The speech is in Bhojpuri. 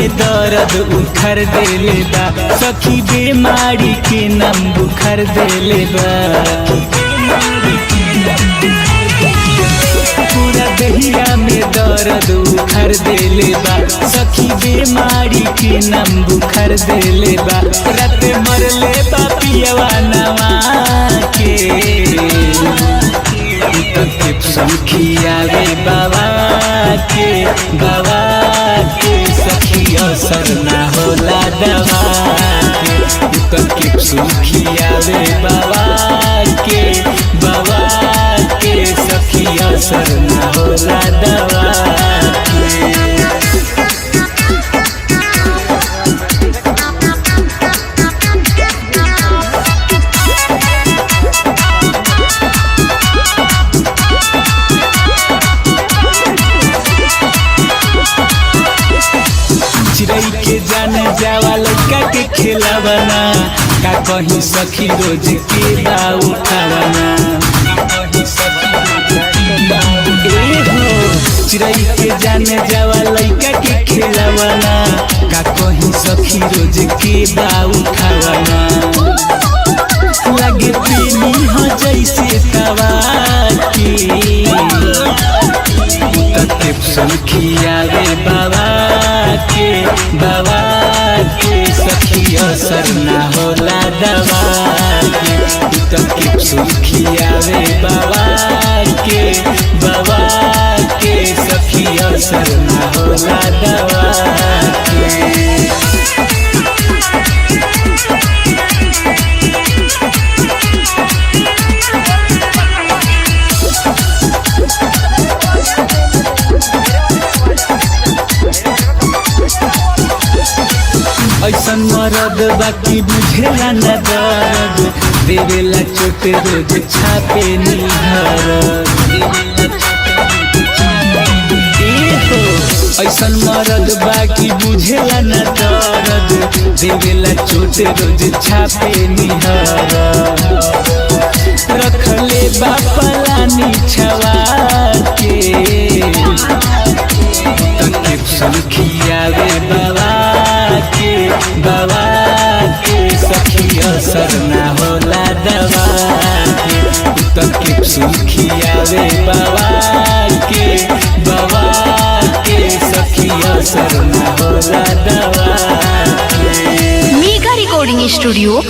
में दर्द उखर देले बा सखी बेमारी के नाम बुखर देले बा पूरा दहिया में दर्द उखर देले बा सखी बेमारी के नाम बुखर देले बा रात मरले बा पियवा नवा के सखिया रे बाबा के सखी असर ना होला दवा के सुखिया रे बाबा के सखी असर ना होला दवा चिड़ै के जान जावा लड़का के खेलावना का कहीं सखी रोज के दाव उठावना चिड़ै के जान जावा लड़का के खेलावना का कहीं सखी रोज के दाव उठावना लगे पीनी हो जैसे तवा के सखिया रे बाबा के सखी असर ना होला दवा के सुखिया रे बाबा के सखी असर ना होला दवा ऐसन मरद बाकी बुझेला न दर्द देवेला चोट रोज छापे निहर ऐसन मरद बाकी बुझेला न दर्द देवेला चोट रोज छापे निहर रखले बापलानी छवा के सखिया रे बाबा के सखी असर ना होला दवा के सुखिया रे बाबा के सखी असर ना होला दवा मेगा रिकॉर्डिंग स्टूडियो